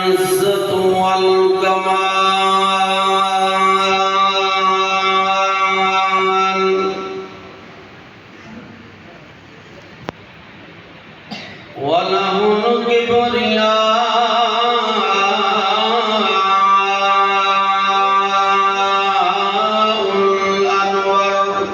العزة والكمال وله الكبرياء الأنور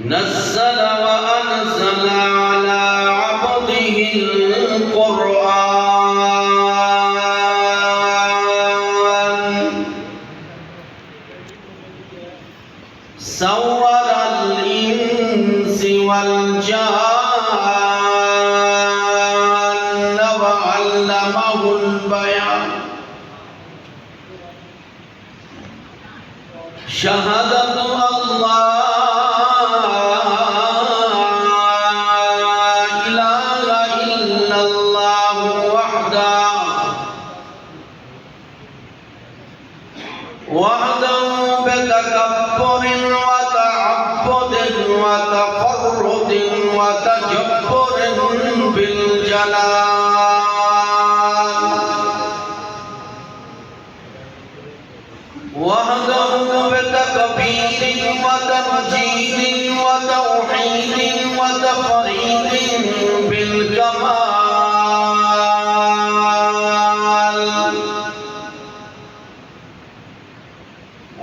نزل وأنزل على عبده القرآن سور الإنس والجان وعلمه البيان شهادة الله وحده بتكبر وتعبد وتفرد وتجبر بالجلال وحده بتكبير وتمجيد وتوحيد وتفريد بالكمال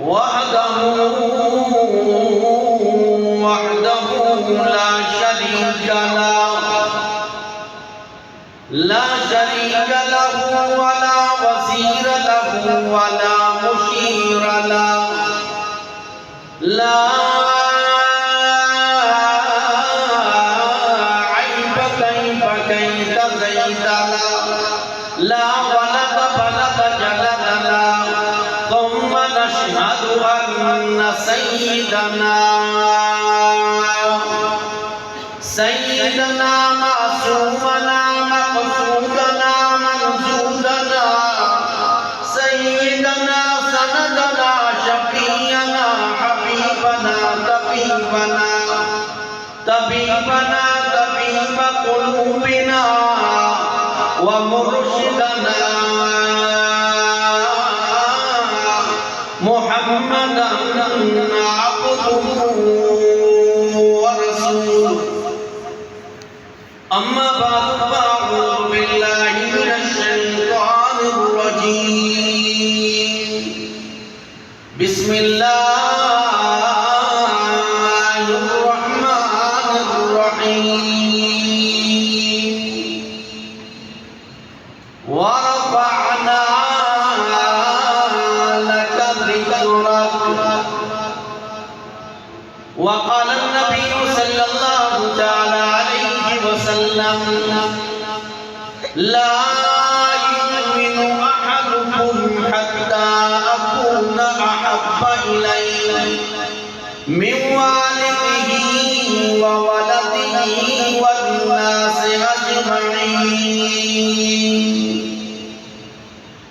وحده لا شريك له ولا وزير له ولا مشير له لا عيب كيف زيد له لا ولد بلد جلد له ثم نشهد أن سيدنا معصومنا مقصودنا منزودنا سيدنا سندنا شفيعنا حبيبنا طبيبنا طبيب قلوبنا ومرشدنا محمدا عبده ورسوله أما بعد فأعوذ بالله من الشيطان الرجيم بسم الله الرحمن الرحيم ورفعنا وقال النبي صلى الله تعالى عليه وسلم لا يؤمن أحدكم حتى أكون أحب إليه من والده وولده والناس أجمعين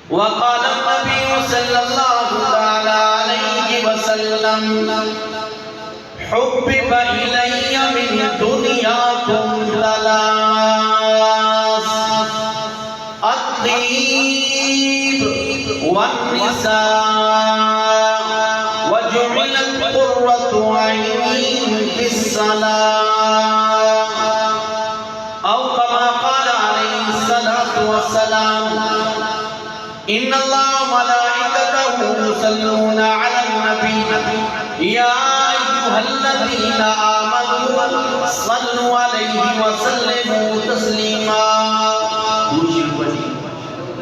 وقال النبي صلى الله تعالى عليه وسلم حبب إلي من دنياكم ثلاث الطيب والنساء وجعلت قرة عيني في الصلاة أو كما قال عليه الصلاة والسلام إن الله وملائكته يصلون على النبي يا الذين آمنوا صلوا عليه وسلموا تسلیما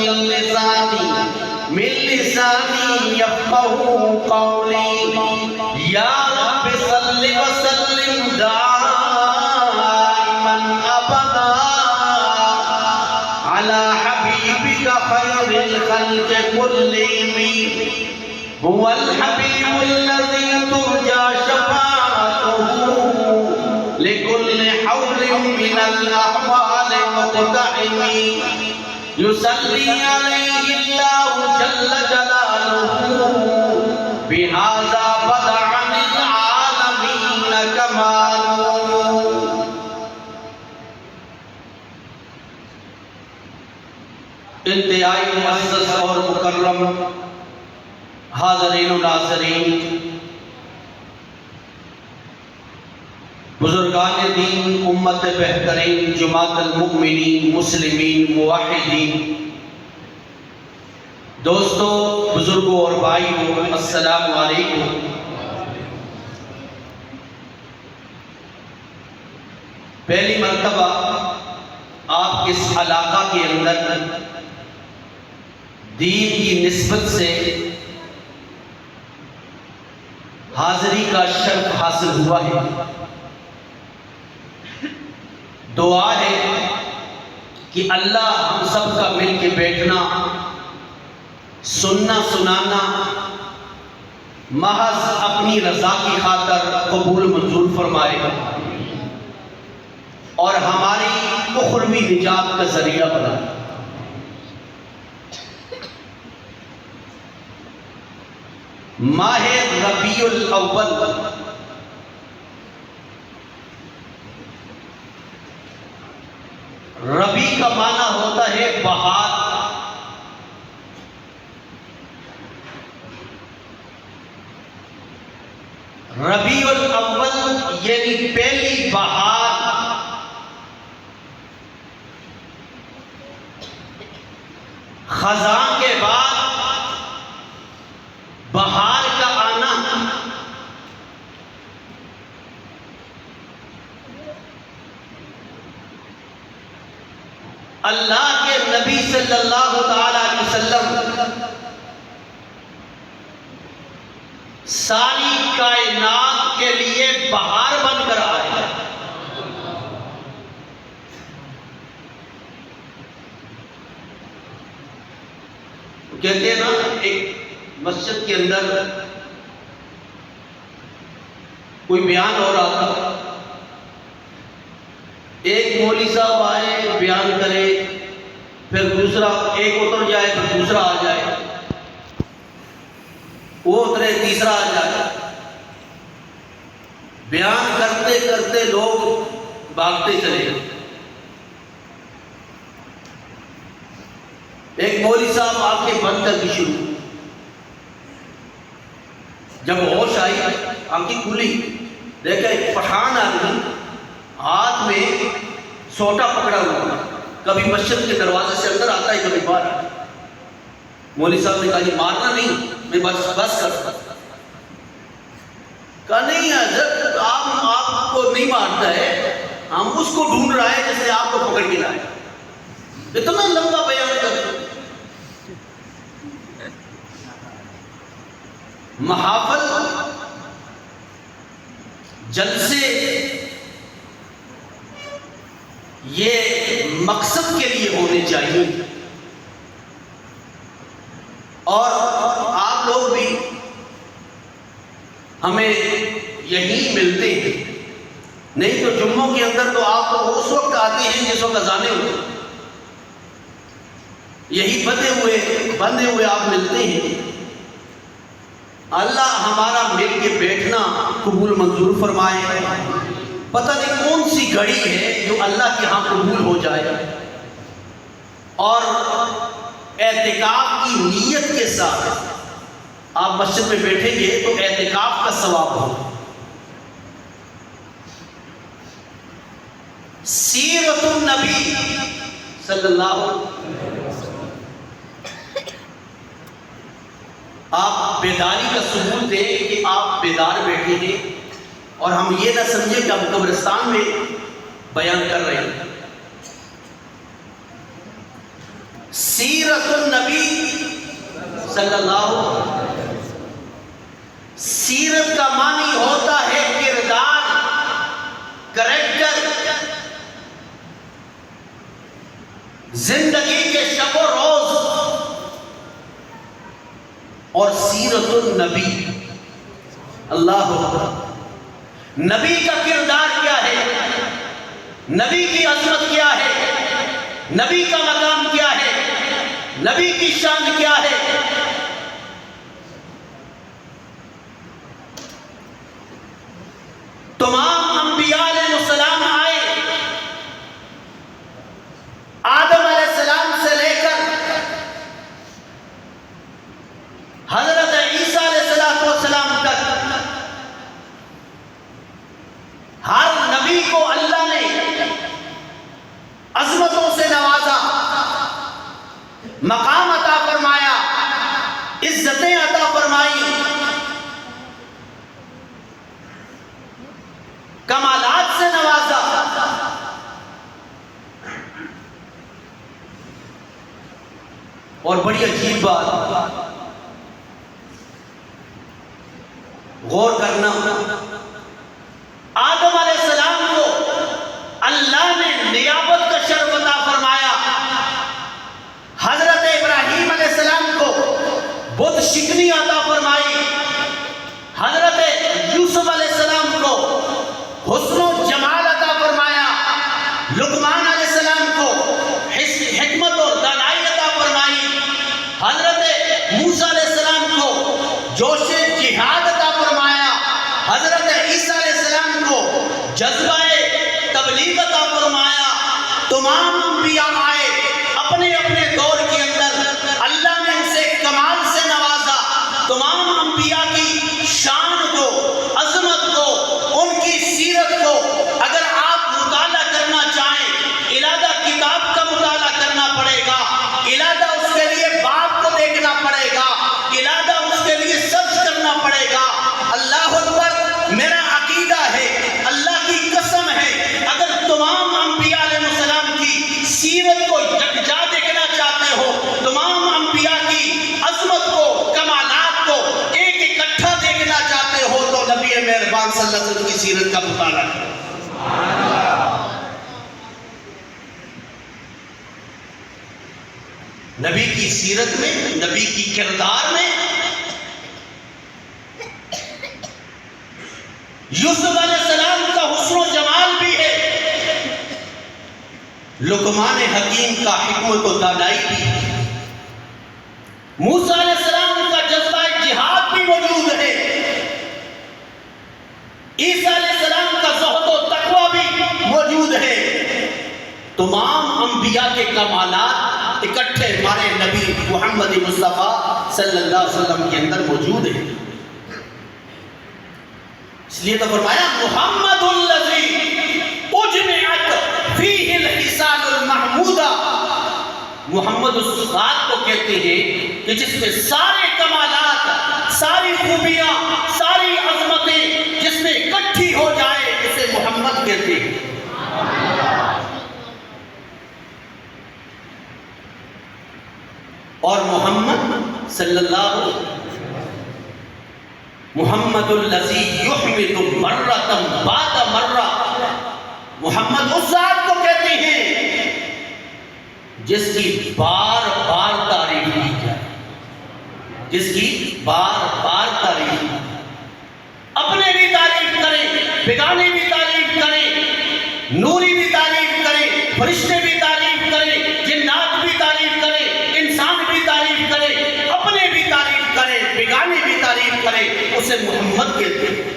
من لسانی یفقهوا قولی یا رب صل وسلم دائما ابدا علی حبیبک خیر الخلق كلهم هو الحبیب الذی ترجى شفاعته لكل حول من الأحوال مقتحم يصلي عليه الله جل جلاله بهذا بدع للعالمين كماله. انتہائی معزز اور مکرم حاضرین و ناظرین، بزرگان دین، امت بہترین، جماعت المؤمنین، مسلمین، موحدین، دوستو، بزرگوں اور بھائیوں، السلام علیکم۔ پہلی مرتبہ آپ اس علاقہ کے اندر دین کی نسبت سے حاضری کا شرف حاصل ہوا ہے۔ دعا ہے کہ اللہ ہم سب کا مل کے بیٹھنا، سننا سنانا محض اپنی رضا کی خاطر قبول منظور فرمائے اور ہماری اخروی نجات کا ذریعہ بنائے۔ ماہ ربیع الاول ربی کا معنی ہوتا ہے بہار، ربیع الاول یعنی پہلی بہار، خزاں کے بعد بہار کا آنا، اللہ کے نبی صلی اللہ علیہ وسلم ساری کائنات کے لیے بہار بن کر آئے ہیں۔ کہتے ہیں نا، ایک مسجد کے اندر کوئی بیان ہو رہا تھا، ایک مولوی صاحب آئے بیان کرے، پھر دوسرا، ایک اتر جائے پھر دوسرا آ جائے، وہ اترے تیسرا آ جائے، بیان کرتے کرتے لوگ بھاگتے چلے گئے۔ ایک مولوی صاحب آنکھیں بند کر کے شروع، جب ہوش آئی آنکھیں کھلی، دیکھا ایک پٹھان آدمی ہاتھ میں سوٹا پکڑا ہوا، کبھی مسجد کے دروازے سے اندر آتا ہے کبھی باہر۔ مولوی صاحب نے کہا جی مارنا نہیں، میں بس کرتا۔ کہا نہیں حضرت، آپ کو نہیں مارتا ہے، ہم اس کو ڈھونڈ رہا ہے جس نے آپ کو پکڑ کے لایا۔ اتنا لمبا بیان کرتا۔ محافل، جلسے یہ مقصد کے لیے ہونے چاہیے، اور آپ لوگ بھی ہمیں یہی ملتے ہیں، نہیں تو جمعوں کے اندر تو آپ اس وقت آتے ہیں جس وقت اذانے ہوتے ہیں، یہی بندے ہوئے آپ ملتے ہیں۔ اللہ ہمارا مل کے بیٹھنا قبول منظور فرمائے۔ پتہ نہیں کون سی گھڑی ہے جو اللہ کے ہاں قبول ہو جائے، اور اعتکاف کی نیت کے ساتھ آپ مسجد میں بیٹھیں گے تو اعتکاف کا ثواب ہوگا۔ سیرت النبی صلی اللہ علیہ وسلم، آپ بیداری کا ثبوت دیں کہ آپ بیدار بیٹھے ہیں، اور ہم یہ نہ سمجھیں کہ ہم قبرستان میں بیان کر رہے ہیں۔ سیرت النبی صلی اللہ، سیرت کا معنی ہوتا ہے کردار، کریکٹر، زندگی کے شب و روز. اور سیرت النبی، اللہ اکبر، نبی کا کردار کیا ہے، نبی کی عظمت کیا ہے، نبی کا مقام کیا ہے، نبی کی شان کیا ہے. تمام انبیاء علیہ السلام آئے، آدم علیہ السلام سے لے کر حضرت عیسیٰ علیہ السلام تک، ہر نبی کو اللہ نے عظمتوں سے نوازا، مقام عطا فرمایا، عزتیں عطا فرمائی، کمالات سے نوازا. اور بڑی عجیب بات، غور کرنا، آدم علیہ السلام کو اللہ نے نیابت کا شرف عطا فرمایا، حضرت ابراہیم علیہ السلام کو بت شکنی عطا فرمائی، حضرت یوسف علیہ السلام کو حسن و جمال عطا فرمایا، لقمان علیہ السلام کو حکمت اور دانائی عطا فرمائی، حضرت موسیٰ علیہ السلام کو جوش جہاد عطا فرمایا، حضرت عیسیٰ علیہ السلام کو جذبہ تبلیغ عطا فرمایا. تمام انبیاء آئے، اپنے اپنے دور کے اندر اللہ نے اسے کمال سے نوازا. تمام انبیاء کی شان کو، عظمت کو، ان کی سیرت کو اگر آپ مطالعہ کرنا چاہیں، علیحدہ کتاب کا مطالعہ کرنا پڑے گا، علیحدہ اس کے لیے باب کو دیکھنا پڑے گا، علیحدہ اس کے لیے سرچ کرنا پڑے گا. اللہ اکبر، میرا عقیدہ ہے، اللہ کی قسم ہے، اگر تمام انبیاء علیہ السلام کی سیرت کو یکجا دیکھنا چاہتے ہو، تمام انبیاء کی عظمت کو، کمالات کو ایک اکٹھا دیکھنا چاہتے ہو، تو نبی مہربان صلی اللہ علیہ وسلم کی سیرت کا مطالعہ کرو. نبی کی سیرت میں، نبی کی کردار میں یوسف علیہ السلام کا حسن و جمال بھی ہے، لقمان حکیم کا حکمت و دانائی بھی ہے، موسیٰ علیہ السلام کا جذبہ جہاد بھی موجود ہے، عیسیٰ علیہ السلام کا زہد و تقوی بھی موجود ہے. تمام انبیاء کے کمالات اکٹھے ہمارے نبی محمد مصطفیٰ صلی اللہ علیہ وسلم کے اندر موجود ہیں. اس لیے تو فرمایا محمد الذی اجمعت فیہ الخصال المحمودہ. محمد اس ذات کو کہتے ہیں کہ جس میں سارے کمالات، ساری خوبیاں، ساری عظمتیں جس میں اکٹھی ہو جائے، اسے محمد کہتے ہیں. اور محمد صلی اللہ علیہ وسلم، محمد الذی یحمد مرۃ بعد مرہ، محمد اس ذات کو کہتے ہیں جس کی بار بار تعریف کی جائے، جس کی بار بار تعریف کی جائے. اپنے بھی تعریف کریں، بیگانے بھی تعریف کریں، نوری بھی تعریف کریں، فرشتے بھی تعریف کریں، جنات بھی تعریف کریں، انسان بھی تعریف کریں، اپنے بھی تعریف کریں، بیگانے بھی تعریف کریں، اسے محمد کہتے ہیں.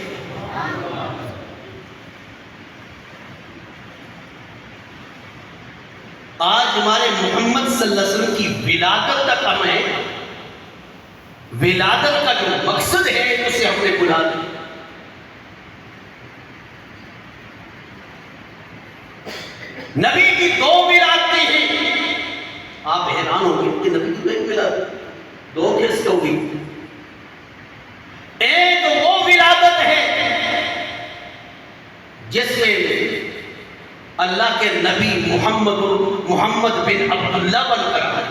آج ہمارے محمد صلی اللہ علیہ وسلم کی ولادت کا کم ہے، ولادت کا جو مقصد ہے اسے ہم نے بھلا دیا. نبی کی دو ولادتیں ہیں. آپ حیران ہوں گے کہ نبی کی ایک ولادت، دو کس کو ہوئی؟ ایک وہ ولادت ہے جس میں اللہ کے نبی محمد بن عبداللہ بن کر آئے.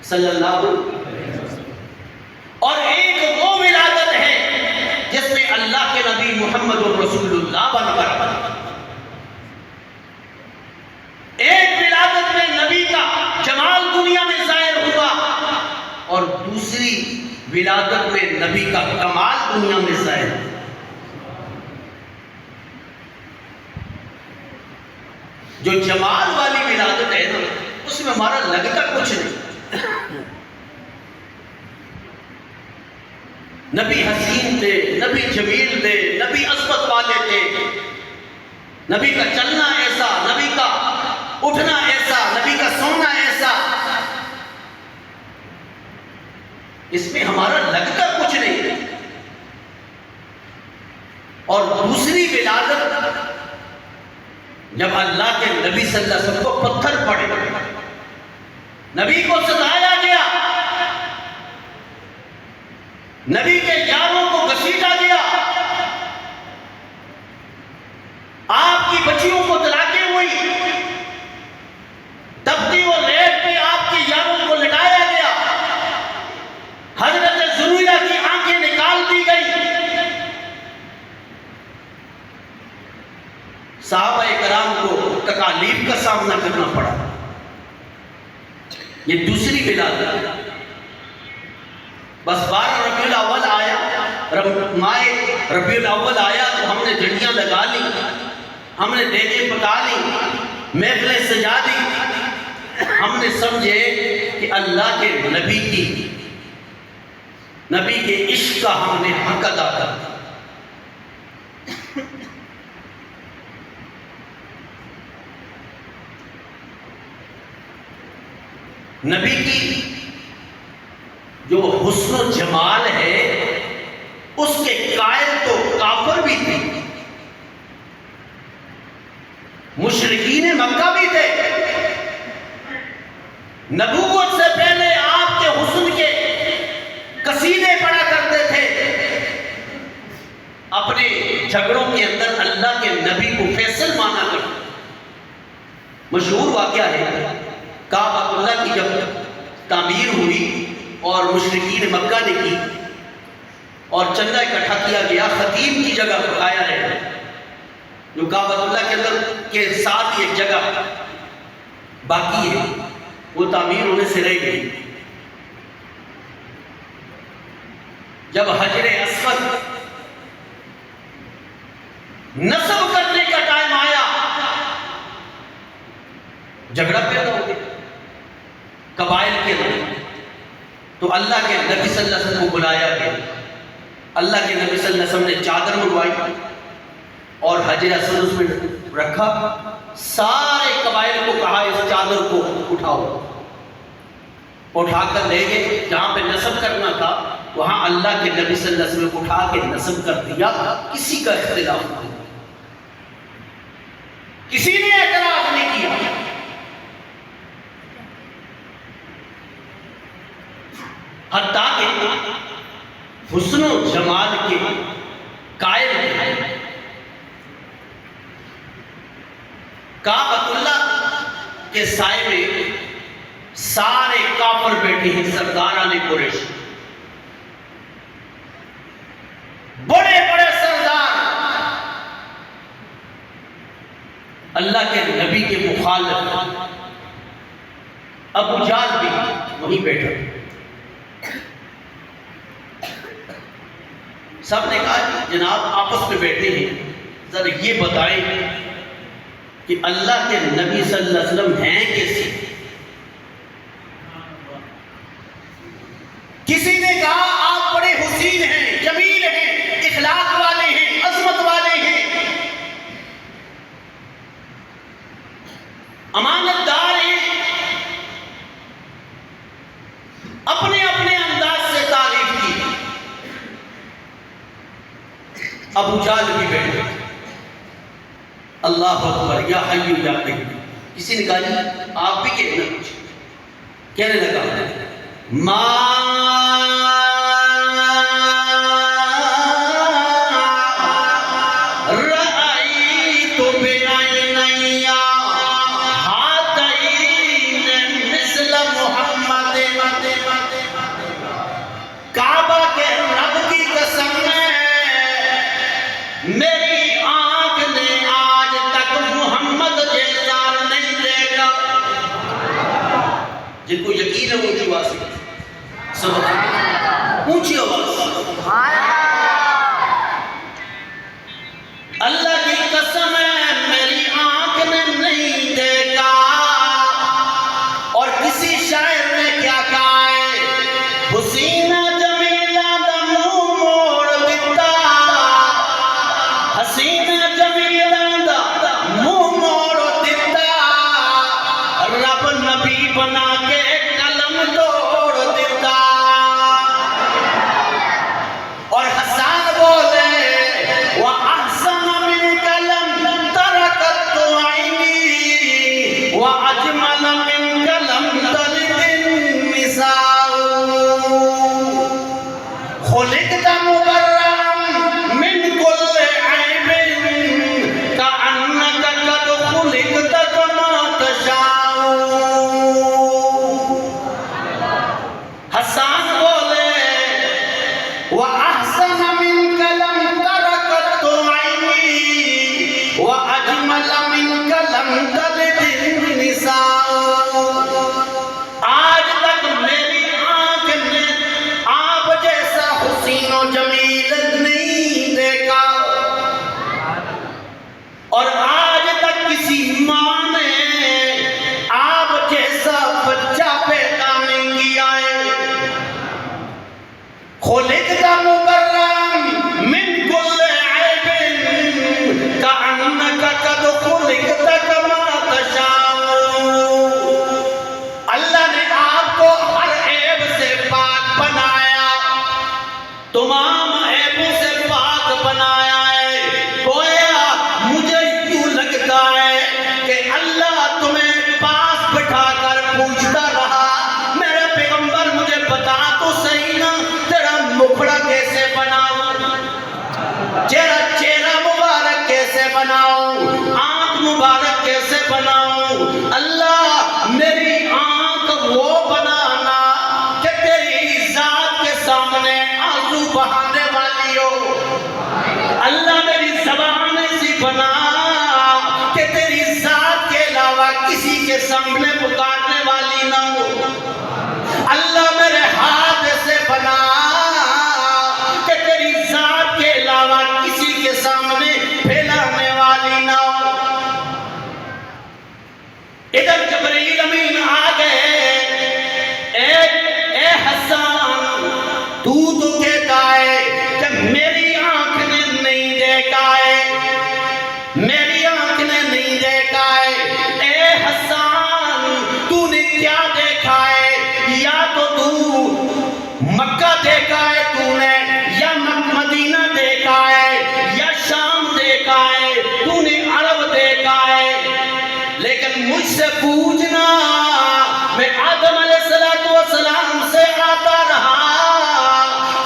صلی اللہ علیہ وسلم. اور ایک وہ ولادت ہے جس میں اللہ کے نبی محمد رسول اللہ بن کر، ایک ولادت میں نبی کا جمال دنیا میں ظاہر ہوا اور دوسری ولادت میں نبی کا کمال دنیا میں ظاہر ہوا. جو جمال والی ولادت ہے نا اس میں ہمارا لگتا کچھ نہیں. نبی حسین تھے، نبی جمیل تھے، نبی عظمت والے تھے، نبی کا چلنا ایسا، نبی کا اٹھنا ایسا، نبی کا سونا ایسا. اس میں ہمارا لگتا کچھ نہیں. اور دوسری ولادت جب اللہ کے نبی صلی اللہ علیہ وسلم کو پتھر پڑے، نبی کو ستایا گیا، نبی کے یاروں کو گھسیٹا گیا، آپ کی بچیوں کو طلاقیں ہوئی، تبتی و ریت پہ آپ کے یاروں کو لٹایا گیا، حضرت زنیرہ کی آنکھیں نکال دی گئی. صحابہ کرام کو تکالیف کا سامنا کرنا پڑا. یہ دوسری ولادت. بس 12 ربیع الاول آیا، ماہ ربیع الاول آیا تو ہم نے جھنڈیاں لگا لی، ہم نے دیگیں پکا لی، محفلیں سجا دی. ہم نے سمجھے کہ اللہ کے نبی کے عشق کا ہم نے حق ادا کر دیا. نبی کی جو حسن و جمال ہے اس کے قائل تو کافر بھی تھے، مشرکین مکہ بھی تھے. نبوت سے پہلے آپ کے حسن کے قصیدے پڑھا کرتے تھے. اپنے جھگڑوں کے اندر اللہ کے نبی کو فیصل مانا کرتے. مشہور واقعہ ہے کعبۃ اللہ کی جب تعمیر ہوئی اور مشرکین مکہ نے کی اور چندہ اکٹھا کیا گیا، خطیب کی جگہ بلایا ہے جو کعبۃ اللہ کے اندر کے ساتھ ایک جگہ باقی ہے، وہ تعمیر ہونے سے رہ گئی. جب حجر اسود نصب کرنے کا ٹائم آیا، جھگڑا پیدا ہو گیا قبائل کے اندر. تو اللہ کے نبی صلی اللہ علیہ وسلم کو بلایا گیا. اللہ کے نبی صلی اللہ علیہ وسلم نے چادر منگوائی اور حجر اسود اس میں رکھا. سارے قبائل کو کہا اس چادر کو اٹھاؤ. اٹھا کر لے گئے جہاں پہ نصب کرنا تھا، وہاں اللہ کے نبی صلی اللہ علیہ وسلم کو اٹھا کے نصب کر دیا. کسی کا اختلاف نہیں، کسی نے اعتراض نہیں کیا. حتیٰ کہ حسن و جمال کے قائل ہیں. کعبۃ اللہ کے سائے میں سارے کافر بیٹھے ہیں، سرداران قریش، بڑے بڑے سردار. اللہ کے نبی کے مخالف ابو جہل بھی وہیں بیٹھا. سب نے کہا جناب آپس میں بیٹھے ہیں، ذرا یہ بتائیں کہ اللہ کے نبی صلی اللہ علیہ وسلم ہیں کیسے؟ کسی نے کہا آپ بڑے حسین ہیں، جمیل ہیں، اخلاق والے ہیں، عظمت والے ہیں، امانت دار ہیں. اپنے اپنے انداز سے تعریف کی. ابو جہل بھی بیٹھے. اللہ اکبر، یا حی یا قیوم. کسی نے کہا جی آپ بھی کہنا کچھ. کہنے لگا رأيت بعيني هاتين مثل محمد بنا کے قلم توڑ دیتا. اور حسان بولے وَأَحْسَنَ مِنْكَ لَمْ تَرَكَتْ عَيْنِي وَأَجْمَلَ مِنْكَ لَمْ تَلِدِ النِّسَاءُ. خُلِقْتَ مُبَرَّأً مِنْ كُلِّ عَيْبٍ كَأَنَّكَ قَدْ خُلِقْتَ كَمَا تَشَاءُ. حسان بولے وَأَحْسَنَ مِنْكَ لَمْ تَرَكَتْ عَيْنِي وَأَجْمَلَ مِنْكَ لَمْ تَلِدِ النِّسَاءُ. آج تک میری آنکھ نے آپ جیسا حسین و جمیل نہیں دیکھا، اور آج تک کسی ماں نے آپ جیسا بچہ پیدا نہیں کیا ہے. خُلِقْتَ مُبَرَّأً مِنْ كُلِّ عَيْبٍ كَأَنَّكَ قَدْ خُلِقْتَ كَمَا تَشَاءُ. اللہ نے آپ کو ہر عیب سے پاک بنایا، تمام عیبوں سے پاک بنایا ہے. گویا مجھے یوں لگتا ہے کہ اللہ تمہیں پاس بٹھا کر پوچھتا رہا میرے پیغمبر مجھے بتا تو صحیح نا تیرا مکھڑا کیسے بناؤں، تیرا چہرہ مبارک کیسے بناؤں، آنکھ مبارک کیسے بناؤں. اللہ میری آنکھ وہ بنانا کہ تیری ذات کے سامنے آنسو بہانے والی ہو. اللہ میری زبان ایسی بنا کہ تیری ذات کے علاوہ کسی کے سامنے پکارنے والی نہ ہو. اللہ میرے ہاتھ ایسے بنا کہ تیری ذات کے علاوہ کسی کے سامنے پھیلانے والی نہ ہو. ادھر جبرائیل امین آ گئے. اے حسان تو کہتا ہے کہ میری آنکھ نے نہیں دیکھا ہے، میری آنکھ نے نہیں دیکھا ہے. اے حسان تو نے کیا دیکھا ہے؟ یا تو تو مکہ دیکھا ہے تو نے، یا مدینہ دیکھا ہے، یا شام دیکھا ہے، تو نے عرب دیکھا ہے. لیکن مجھ سے پوچھنا، میں آدم علیہ السلام سے آتا رہا،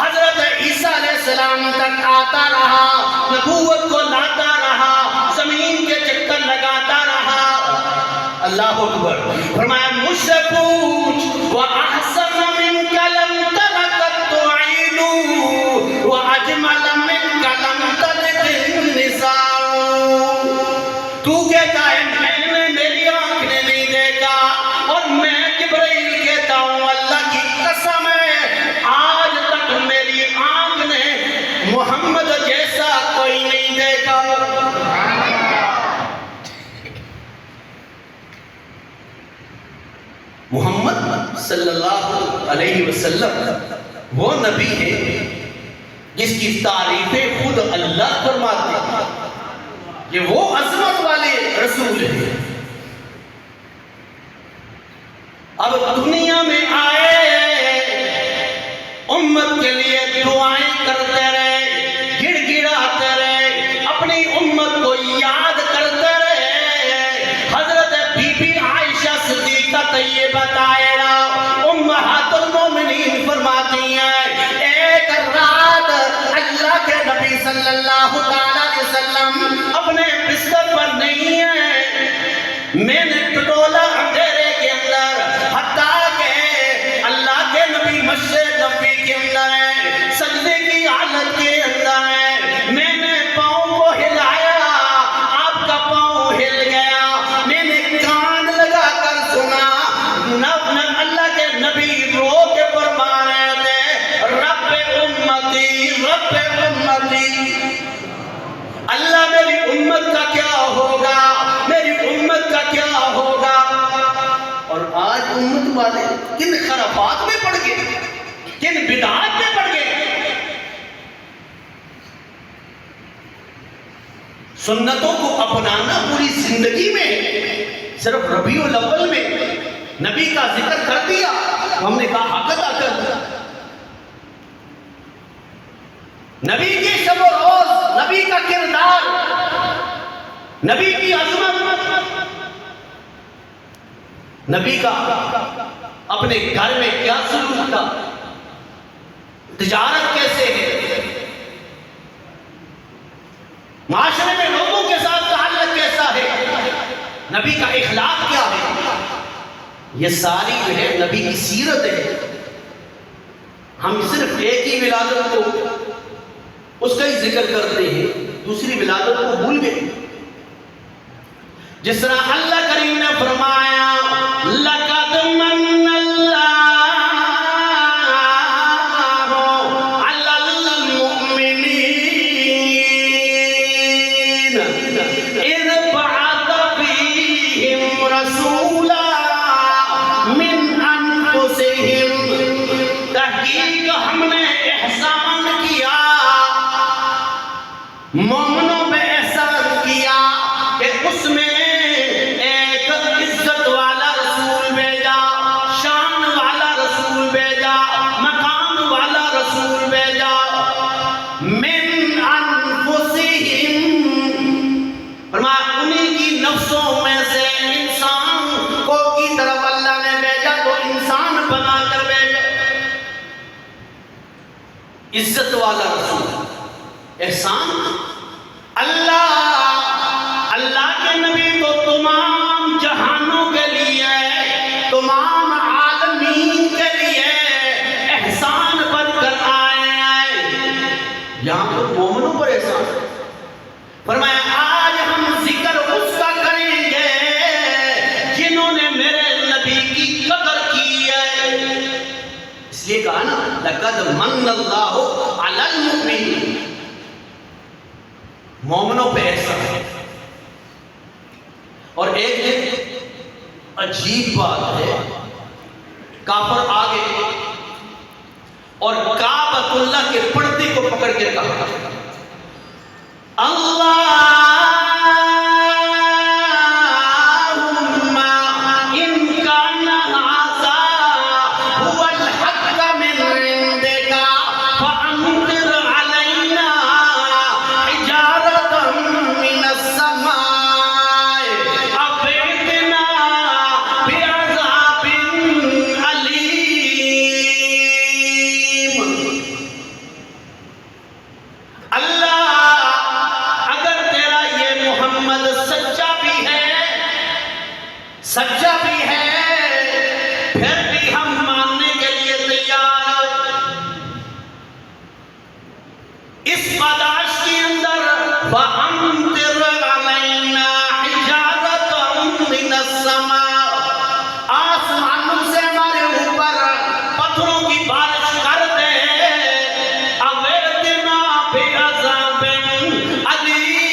حضرت عیسیٰ علیہ السلام تک آتا رہا، نبوت کو لاتا رہا، زمین کے چکر لگاتا رہا. اللہ اکبر. فرمایا مجھ سے پوچھ وَأَحْسَنَ مِنْكَ لَمْ تَرَكَتْ عَيْنُ وَأَجْمَلَ مِنْكَ لَمْ تَلِدِ النِّسَاءُ. تو کہتا ہے میری آنکھ نے نہیں دیکھا، اور میں جبرائیل کہتا ہوں اللہ کی قسم ہے آج تک میری آنکھ نے محمد جیسا کوئی نہیں دیکھا. محمد صلی اللہ علیہ وسلم وہ نبی ہے جس کی تعریفیں خود اللہ فرماتے ہیں. یہ وہ عظمت والے رسول ہیں. اب دنیا میں آئے امت کے لیے دعائیں کرتے رہے، گڑ گڑاتے رہے، اپنی امت کو یاد کرتے رہے. حضرت بی بی عائشہ صدیقہ طیبہ طاہرہ امہات المومنین فرماتی ہیں ایک رات اللہ کے نبی صلی اللہ علیہ وسلم اپنے بستر پر نہیں ہیں. میں نے ٹٹولا اندھیرے کے اندر، حتیٰ کہ اللہ کے نبی مسجد نبی کے اندر ہے، سجدے کی حالت کے اندر ہے. میں نے پاؤں کو ہلایا، آپ کا پاؤں ہل گیا. میں نے کان لگا کر سنا، اللہ کے نبی رو کے فرما رہے تھے رب امتی رب امتی. اللہ میری امت کا کیا ہوگا، میری امت کا کیا ہوگا. اور آج امت والے کن خرافات میں پڑ گئے، کن بدعات میں پڑ گئے. سنتوں کو اپنانا پوری زندگی میں، صرف ربیع الاول میں نبی کا ذکر کر دیا تو ہم نے کہا حق ادا کر دیا. نبی کی شب و روز، نبی کا کردار، نبی کی عظمت، نبی کا اپنے گھر میں کیا سلوک تھا، تجارت کیسے ہے، معاشرے میں لوگوں کے ساتھ تعلق کیسا ہے، نبی کا اخلاق کیا ہے، یہ ساری جو ہے نبی کی سیرت ہے. ہم صرف ایک ہی ولادت کو اس کا ہی ذکر کرتے ہیں، دوسری ولادت کو بھول گئے. جس طرح اللہ کریم نے فرمایا لَقَدْ مَنَّ اللَّهُ عَلَى الْمُؤْمِنِينَ إِذْ بَعَثَ فِيهِمْ رَسُولًا مِنْ أَنفُسِهِمْ. تحقیق ہم نے احسان کیا، مومنوں پہ احسان کیا کہ اس میں ایک عزت والا رسول بھیجا، شان والا رسول بھیجا، مقام والا رسول بھیجا. من انفسہم، فرمایا انہی کی نفسوں میں سے انسان کو کی طرف اللہ نے بھیجا تو انسان بنا کر بھیجا. عزت والا رسول، احسان. اللہ کے نبی تو تمام جہانوں کے لیے، تمام عالمین کے لیے احسان بن کر آئے ہیں. یہاں پر مومنوں پر احسان. فرمایا آج ہم ذکر اس کا کریں گے جنہوں نے میرے نبی کی قدر کی ہے. اس لیے کہا نا لَقَدْ مَنَّ اللَّهُ عَلَى الْمُؤْمِنِينَ، مومنوں پہ احسان ہے. اور ایک عجیب بات ہے، کافر آگے اور کعبۃ اللہ کے پردے کو پکڑ کے کہا اللہم ان کان ھذا هو الحق من عندک فامطر علینا حجارۃ من السماء او ائتنا بعذاب علیم. اللہ اگر تیرا یہ محمد سچا بھی ہے پھر بھی ہم ماننے کے لیے تیار. اس پاداش کے اندر فَأَمْطِرْ عَلَيْنَا حِجَارَةً مِّنَ السَّمَاءِ، آسمانوں سے ہمارے اوپر پتھروں کی بارش کر دے. أَوْ ائْتِنَا بِعَذَابٍ عَلِيمٍ،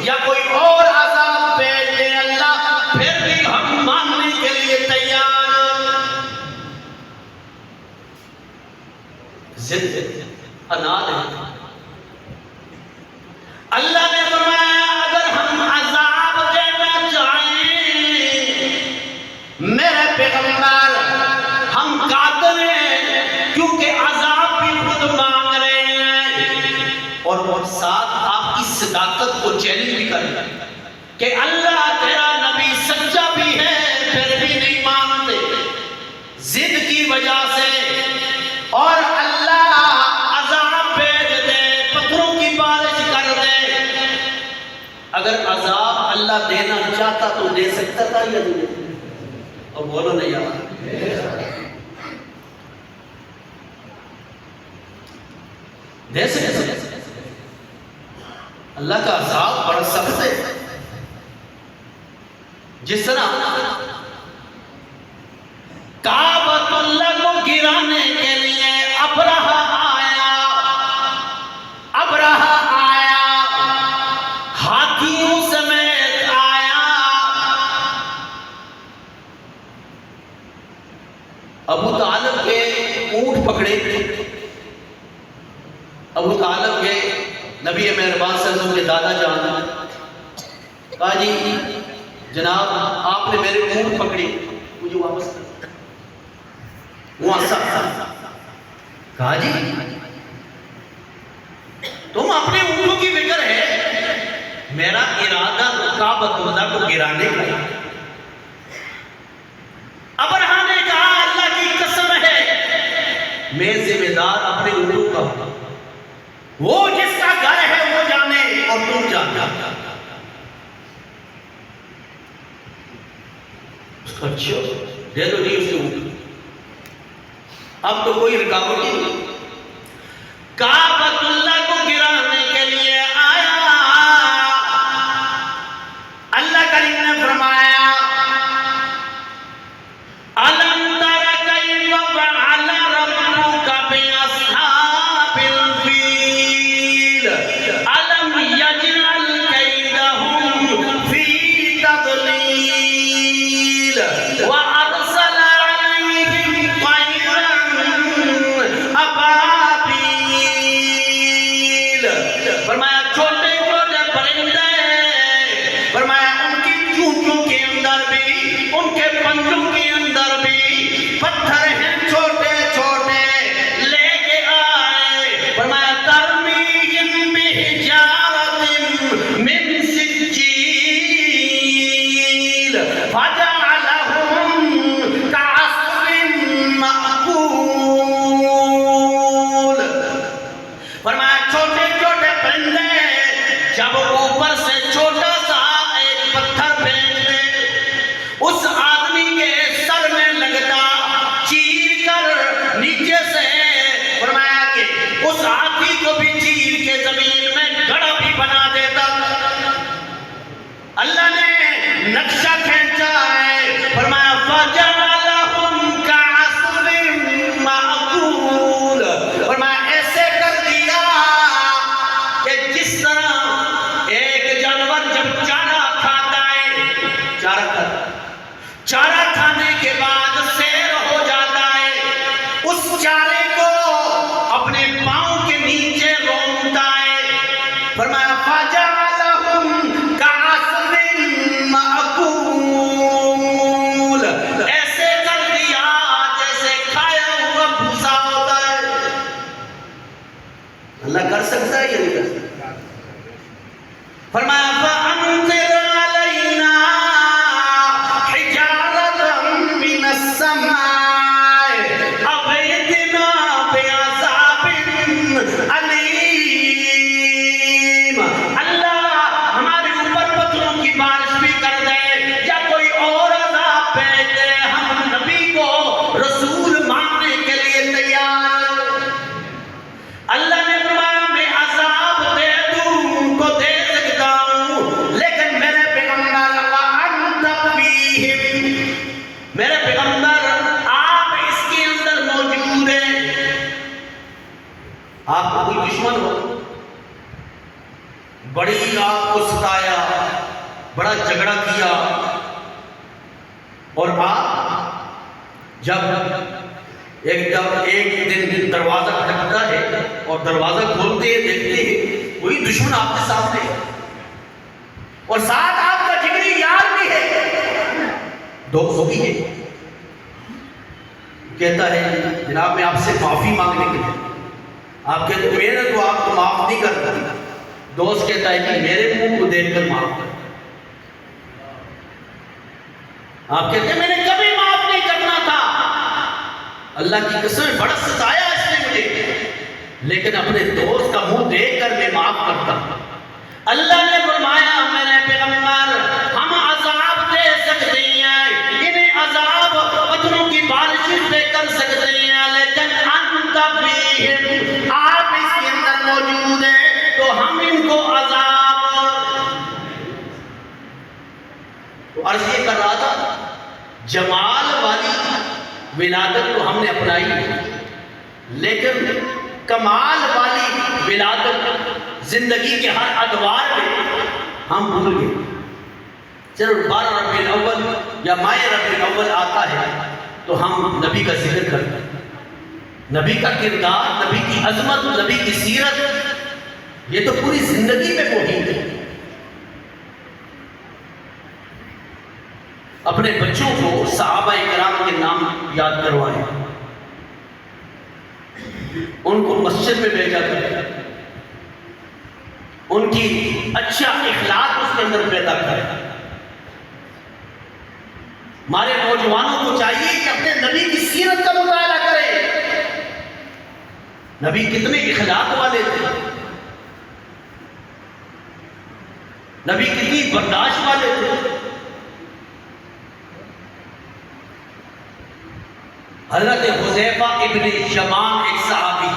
یا کوئی اور عذاب بھیج دے اللہ، پھر بھی ہم ماننے کے لیے تیار. ضد اناد ہے. اللہ نے فرمایا اگر ہم عذاب دینا چاہیں میرے پیغمبر ہم قادر ہیں، کیونکہ عذاب بھی خود مانگ رہے ہیں. اور ساتھ آپ کی صداقت کو چیلنج بھی کریں کہ اللہ تیرا نبی سچا بھی ہے پھر بھی نہیں مانتے ضد کی وجہ سے. اور اللہ عذاب بھیج دے، پتھروں کی بارش کر دے. اگر عذاب اللہ دینا چاہتا تو دے سکتا تھا یا نہیں؟ اور بولو نہیں یار، دے سکتا. اللہ کا عذاب بڑا سخت ہے. جس طرح کعبۃ اللہ کو گرانے کے لیے ابرہہ آیا، ہاتھیوں سمیت آیا. ابو طالب کے اونٹ پکڑے. ابو طالب کے نبی مہربان صلی اللہ علیہ وسلم کے دادا جان کہا جی جناب آپ نے میرے اونٹ پکڑی، مجھے واپس کر کہا جی تم اپنے اونٹوں کی فکر ہے، میرا ارادہ کعبۃ اللہ کو گرانے کا ہے۔ ابرہہ نے کہا اللہ کی قسم ہے میں ذمہ دار اپنے اونٹوں کا ہوں، وہ جس کا گھر ہے وہ جانے اور تم جانا۔ اس کا اچھا دے دو جی اس کے اونٹ، اب تو کوئی رکاوٹ نہیں۔ کعبۃ اللہ کو گرانے کے لیے آیا، اللہ کریم نے فرمایا أَلَمْ تَرَ كَيْفَ فَعَلَ رَبُّكَ بِأَصْحَابِ الْفِيلِ أَلَمْ يَجْعَلْ كَيْدَهُمْ فِي تَضْلِيلٍ وَأَرْسَلَ عَلَيْهِمْ طَيْرًا أَبَابِيلَ۔ فرمایا چھوٹے چھوٹے پرندے، فرمایا ان کی چونچوں کے اندر بھی، ان کے پنجوں کے اندر بھی پتھر ہیں چھوٹے چھوٹے لے کے آئے، فرمایا ترمیہم بحجارۃ من سجیل فجعلہم کعصف مأکول۔ فرمایا چھوٹے چھوٹے پرندے جب اوپر سے چھوٹا سا ایک پتھر پھینک دے، اس آدمی کے سر میں لگتا، چیر کر نیچے سے، فرمایا کہ اس ہاتھی کو بھی چیر کے زمین میں گڑھا بھی بنا دیتا۔ اللہ نے نقشہ کھینچا ہے، فرمایا فَجَعَلَهُمْ كَعَصْفٍ مَأْکُولٍ، فرمایا ایسے کر دیا کہ جس طرح ایک جانور جب چارہ کھاتا ہے، چارہ کھانے کے بعد سیر ہو جاتا ہے، اس چارے کو اپنے پاؤں کے نیچے رونتا ہے، فرمایا فَجَعَلَهُمْ كَعَصْفٍ مَأْکُولٍ، ایسے کر دیا جیسے کھایا ہوا بھوسا ہوتا ہے۔ اللہ کر سکتا ہے یا نہیں کر سکتا؟ فرمایا فَأَمْطِرْ عَلَيْنَا حِجَارَةً مِّنَ السَّمَاءِ أَوْ ائْتِنَا بِعَذَابٍ أَلِيمٍ۔ اللہ ہمارے اوپر پتھروں کی بارش بھی کر دے یا کوئی اور عذاب بھیج دے، ہم نبی کو رسول ماننے کے لیے تیار۔ اللہ نے فرمایا میں عذاب دے دوں کو دے سکتا ہوں، لیکن میرے پیغمبر وَأَنْتَ فِيهِمْ، میرے پیغمبر آپ اس کے اندر موجود ہیں۔ آپ کو کوئی دشمن ہو، بڑی آپ کو ستایا، بڑا جھگڑا کیا، اور آپ جب ایک دن دروازہ کھٹکتا ہے اور دروازہ کھولتے ہیں دیکھتے ہیں وہی دشمن آپ کے سامنے ہے، اور ساتھ آپ کا جگری یار بھی ہے، دوست بھی ہے، کہتا ہے جناب میں آپ سے معافی مانگنے کے لیے، آپ کہتے ہیں میں نے تو آپ کو معاف نہیں کرتا، دوست کہتا ہے کہ میرے منہ کو دیکھ کر معاف کر، آپ کہتے ہیں میں نے کبھی معاف نہیں کرنا تھا، اللہ کی قسم بڑا ستایا اس نے مجھے، لیکن اپنے دوست کا منہ دیکھ کر میں معاف کرتا۔ اللہ نے فرمایا میرے پیغمبر ہم عذاب دے سکتے ہیں، انہیں عذاب پتھروں کی بارش پہ کر سکتے ہیں، لیکن انت فیہم، آپ اس کے اندر موجود ہیں تو ہم ان کو عذاب۔ تو عرض یہ کر رہا تھا جمال والی ولادت تو ہم نے اپنائی، لیکن کمال والی ولادت زندگی کے ہر ادوار میں ہم بھول گئے۔ صرف 12 ربیع الاول یا ماہ ربیع الاول آتا ہے تو ہم نبی کا ذکر کرتے ہیں، نبی کا کردار، نبی کی عظمت، نبی کی سیرت، یہ تو پوری زندگی میں موجود ہے۔ اپنے بچوں کو صحابہ کرام کے نام یاد کروائیں، ان کو مسجد میں بھیجا کریں، ان کی اچھا اخلاق اس کے اندر پیدا کریں۔ ہمارے نوجوانوں کو چاہیے کہ اپنے نبی کی سیرت کا مطالعہ کریں۔ نبی کتنے اخلاق والے تھے، نبی کتنی برداشت والے تھے۔ حضرت حذیفہ ابن یمان ایک صحابی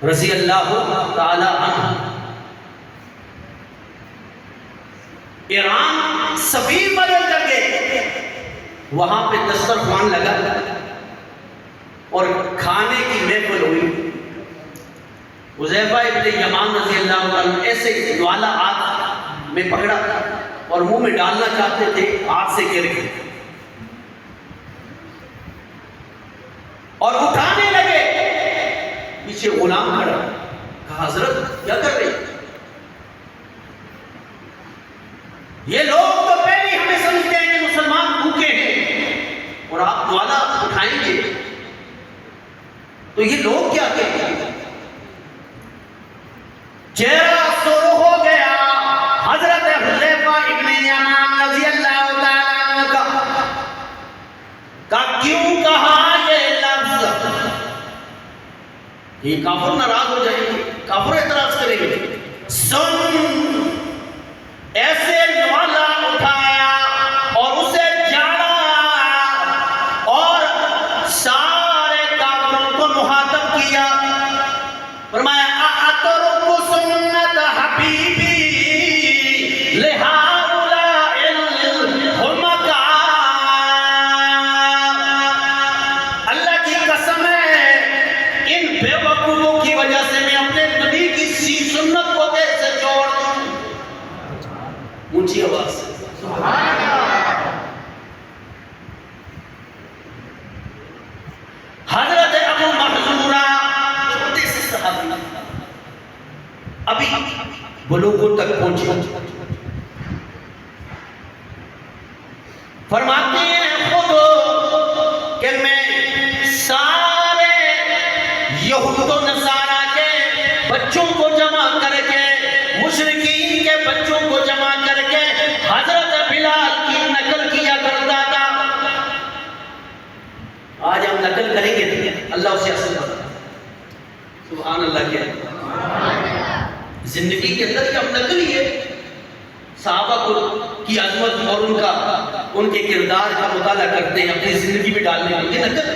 رضی اللہ تعالی عنہ، ایران سبیر والے جگہ وہاں پہ دسترخوان لگا اور کھانے کی محفل ہوئی۔ حذیفہ ابن یمان رضی اللہ عنہ ایسے والا ہاتھ میں پکڑا اور منہ میں ڈالنا چاہتے تھے، ہاتھ سے گر گئے اور اٹھانے لگے۔ پیچھے غلام کھڑا، کہا حضرت کیا کر رہے؟ یہ لوگ تو پہلے ہمیں سمجھتے ہیں کہ مسلمان بھوکے ہیں اور آپ والا اٹھائیں گے، تو یہ لوگ کیا کہتے ہیں؟ چہرہ سرخ ہو گیا حضرت حذیفہ ابن یمان رضی اللہ تعالیٰ عنہ کا کیوں کہا یہ لفظ؟ یہ کافر ناراض ہو جائیں گے، کافر اعتراض کریں گے۔ سن، ایسے نوالا اٹھایا اور اسے جاڑا اور سارے کافروں کو مخاطب کیا، فرمایا اَأَتْرُكُ سُنَّتَ حَبِيبِي لِهَؤُلَاءِ الْحُمَقَاءِ۔ اللہ کی قسم ہے ان بے وقوفوں کی وجہ سے میں اپنے نبی کی سی سنت کو کیسے چھوڑ دوں؟ اونچی آواز سے سبحان اللہ۔ حضرت ابو محذورہ چھوٹے سے صحابی ابھی بلوغ تک پہنچے، فرماتے ہیں خود کہ میں سارے یہود و نصارہ کے بچوں کو جمع کر کے، مشرکین کے بچوں کو جمع کر کے حضرت بلال کی نقل کیا کرتا تھا۔ آج ہم نقل کریں گے، اللہ اسے اصل بتا۔ سبحان اللہ کیا زندگی کے اندر ہم نقل ہی ہے، صحابہ کی عظمت اور ان کے کردار کا مطالعہ کرتے ہیں، اپنی زندگی میں ڈالنے کے لیے نقل۔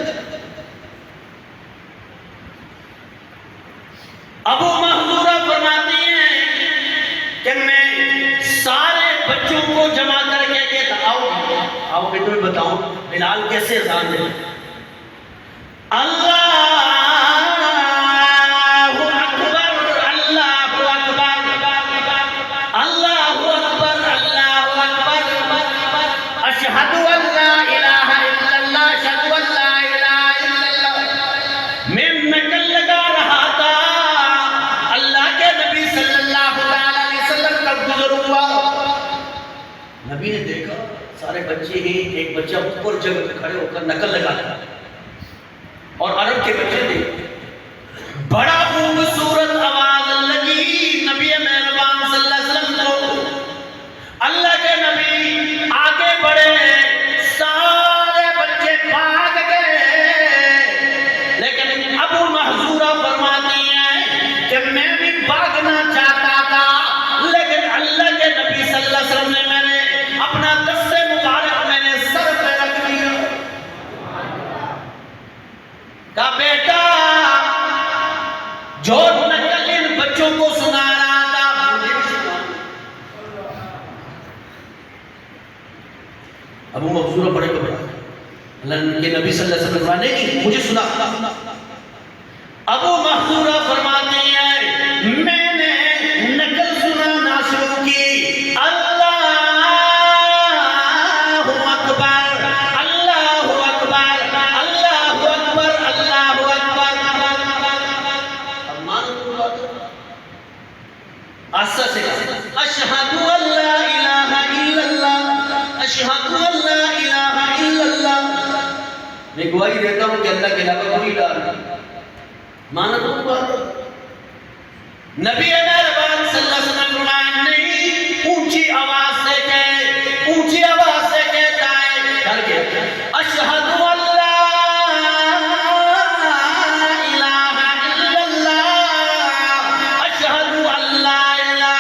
ابو محذورہ فرماتی ہیں کہ میں سارے بچوں کو جمع کر کے کہتا آؤ میں تمہیں بتاؤں بلال کیسے اذان دے۔ اللہ نبی نے دیکھا سارے بچے ہی، ایک بچہ اوپر جگہ پہ کھڑے ہو کر نقل لگا رہا اور عرب کے بچے تھے، بڑا خوبصورت آواز لگی نبی مہربان صلی اللہ علیہ وسلم کو۔ اللہ کے نبی آگے بڑھے، سارے بچے بھاگ گئے، لیکن ابو محذورہ فرماتی ہیں کہ میں بھی بھاگنا چاہتا تھا، لیکن اللہ کے نبی صلی اللہ علیہ وسلم نے اپنا دست مبارک میں نے سر پہ رکھ دیا، کہا بیٹا جو نقل ان بچوں کو سنا رہا تھا مجھے بھی سنا۔ ابو محذورہ بڑے گھبرا، اللہ کے نبی صلی اللہ علیہ وسلم نہیں مجھے سنا۔ ابو محذورہ فرماتے ہیں میں نے نقل سنانا شروع کی، اشہدو ان لا الہ الا اللہ گواہی دیتا ہوں کہ اللہ کے علاوہ کوئی الہ نہیں. مانا تو بات نبی مہربان صلی اللہ علیہ وسلم نے فرمایا نہیں، اونچی آواز سے کہے، اونچی آواز سے کہتا ہے کر کے اشہد ان لا الہ الا اللہ، اشہد ان لا الہ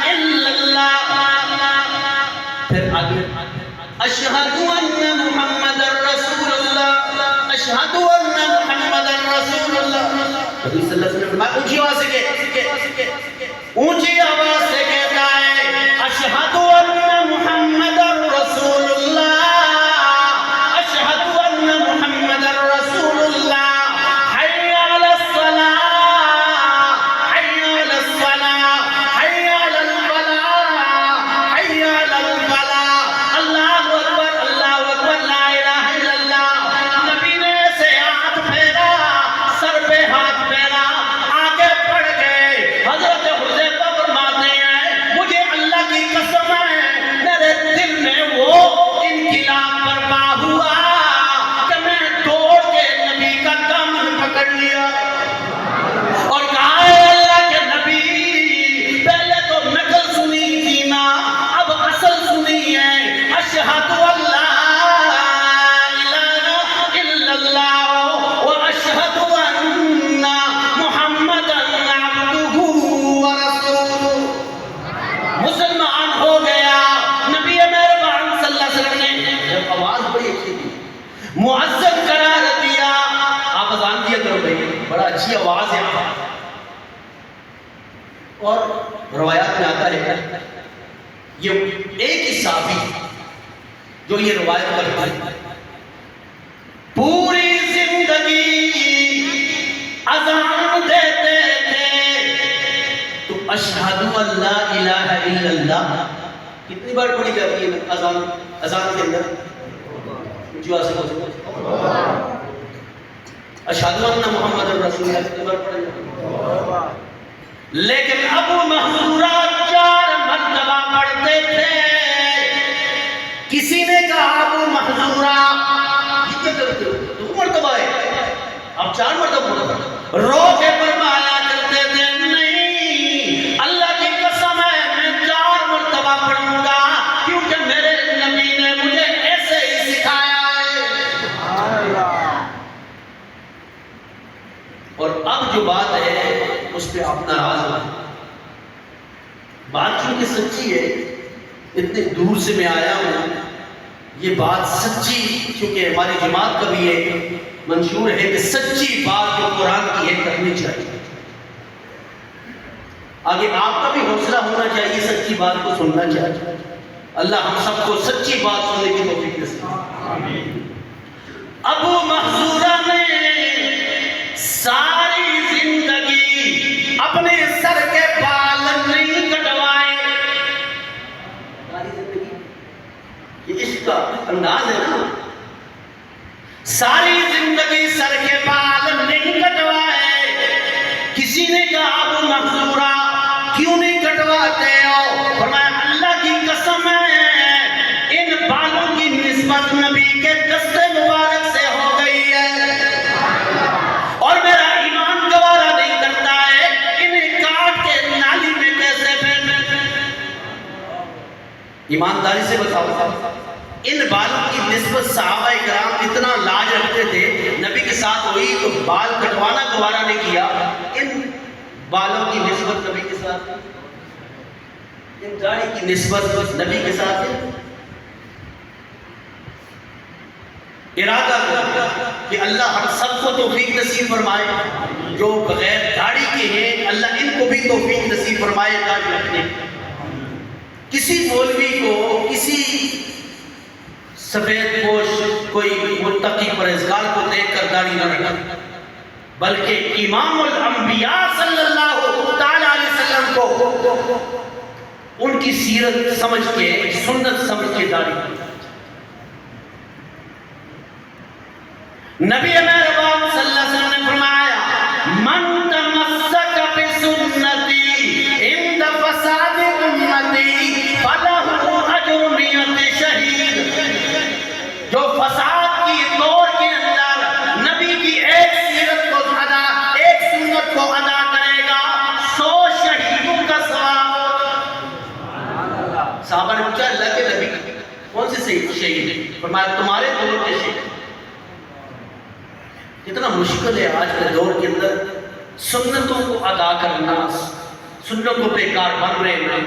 الا اللہ. پھر آگے اشہد ان محمد رسول اللہ، اشہد ان محمد رسول اللہ. نبی صلی اللہ علیہ وسلم نے اونچی آواز سے کہے، اونچی آواز سے کہتا ہے اشہد ان محمد رسول اللہ، اشہد ان محمد رسول اللہ، حی علی الصلاۃ، حی علی الصلاۃ، حی علی الفلاح، حی علی الفلاح. اللہ اکبر، اللہ اکبر، لا الہ الا اللہ. نبی نے سے ہاتھ پھیرا، سر پہ ہاتھ پھیرا، آگے بڑھ گئے. حضرت حذیفہ فرماتے ہیں مجھے اللہ کی قسم ہے میرے دل میں وہ انقلاب برپا ہوا کہ میں دوڑ کے نبی کا دامن پکڑ لیا اور کہا اے اللہ کے نبی، پہلے تو نقل سنی تھی نا، اب اصل سنی ہے. اشہد ان لا الہ الا اللہ و اشہد ان محمدا عبدہ و رسولہ. مسلمان ہو گیا. نبی مہربان صلی اللہ علیہ وسلم نے جب آواز بڑی اچھی تھی، مؤذن قرار دیا. آپ اذان دیا کرو بھائی، بڑا اچھی آواز ہے. اور روایات میں آتا ہے یہ ایک ہی صحابی جو یہ روایت کرتا ہے پوری زندگی اذان دیتے تھے تو اشہد ان لا الہ الا اللہ کتنی بار پڑھی جاتی ہے اذان کے اندر؟ جو آسے اشہد ان محمد رسول اللہ کتنی بار پڑھی جاتی ہے؟ لیکن ابو محذورہ 4 مرتبہ پڑھتے تھے. کسی نے کہا ابو محذورہ یہ کیا کرتے ہو؟ 2 مرتبہ ہے، اب 4 مرتبہ پڑھتے. رو کے فرمایا کرتے تھے نہیں، اللہ کی قسم ہے میں 4 مرتبہ پڑھوں گا کیونکہ میرے نبی نے مجھے ایسے ہی سکھایا ہے. اور اب جو بات ہے اس پہ آپ ناراض ہو. بات چونکہ سچی ہے، اتنے دور سے میں آیا ہوں، یہ بات سچی چونکہ ہماری جماعت کا بھی ہے منشور ہے کہ سچی بات جو قرآن کی ہے کرنی چاہیے. آگے آپ کا بھی حوصلہ ہونا چاہیے سچی بات کو سننا چاہیے. اللہ ہم سب کو سچی بات سننے کی توفیق نصیب فرمائے. ابو محذورہ نے ساری زندگی اپنے سر کے بال نہیں کٹوائے. ساری زندگی یہ عشق کا انداز ہے نا. ساری زندگی سر کے بال نہیں کٹوائے. کسی نے کہا ابو محذورہ کیوں نہیں کٹواتے ہو؟ فرمایا اللہ کی قسم ہے ان بالوں کی نسبت نبی کے دست مبارک سے ہو گئی ہے اور میرا ایمان گوارا نہیں کرتا ہے انہیں کاٹ کے نالی میں کیسے پھینکوں. ایمانداری سے بتاؤ ان بالوں کی نسبت صحابہ کرام اتنا لاج رکھتے تھے، نبی کے ساتھ ہوئی تو بال کٹوانا گوارا نہیں کیا. ان بالوں کی نسبت نبی کے ساتھ، ان داڑھی کی نسبت نبی کے ساتھ ہے. ارادہ کرو کہ اللہ ہم سب کو توفیق نصیب فرمائے. جو بغیر داڑھی کے ہیں اللہ ان کو بھی توفیق نصیب فرمائے داڑھی رکھنے. کسی مولوی کو، کسی سفید پوش کوئی متقی پرہیزگار کو دیکھ کر داڑھی نہ رکھے، بلکہ امام الانبیاء صلی اللہ تعالی علیہ وسلم کو ان کی سیرت سمجھ کے، سنت سمجھ کے داڑھی. نبی مہربان صلی اللہ علیہ وسلم نے فرمایا من تمسک بسنتی عند فساد امتی فلہ اجر 100 شہید. جو فساد کی دور کے اندر صحابہ نے پوچھا اللہ کے نبی کون سے شہید؟ فرمایا تمہارے دور کے شہید۔ کتنا مشکل ہے آج کے دور کے اندر سنتوں کو ادا کرنا، سنتوں پہ کار بن رہے ہیں۔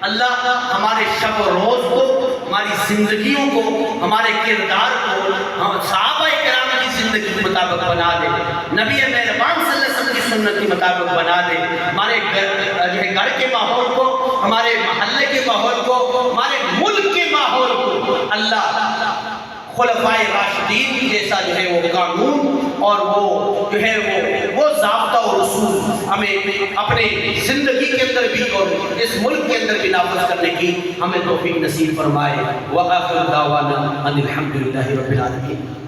اللہ ہمارے شب و روز کو، ہماری زندگیوں کو، ہمارے کردار کو صحابہ کرام کی زندگی کے مطابق بنا دے، نبی مہربان صلی اللہ علیہ وسلم کی سنت کے مطابق بنا دے، ہمارے گھر کے ماحول کو، ہمارے محلے کے ماحول کو، ہمارے ملک کے ماحول کو اللہ خلفائے راشدین جیسا جو ہے وہ قانون اور وہ جو ہے وہ ضابطہ اور اصول ہمیں اپنے زندگی کے اندر بھی اور اس ملک کے اندر بھی نافذ کرنے کی ہمیں توفیق نصیب فرمائے۔ وآخر دعوانا ان الحمد للہ رب العالمین۔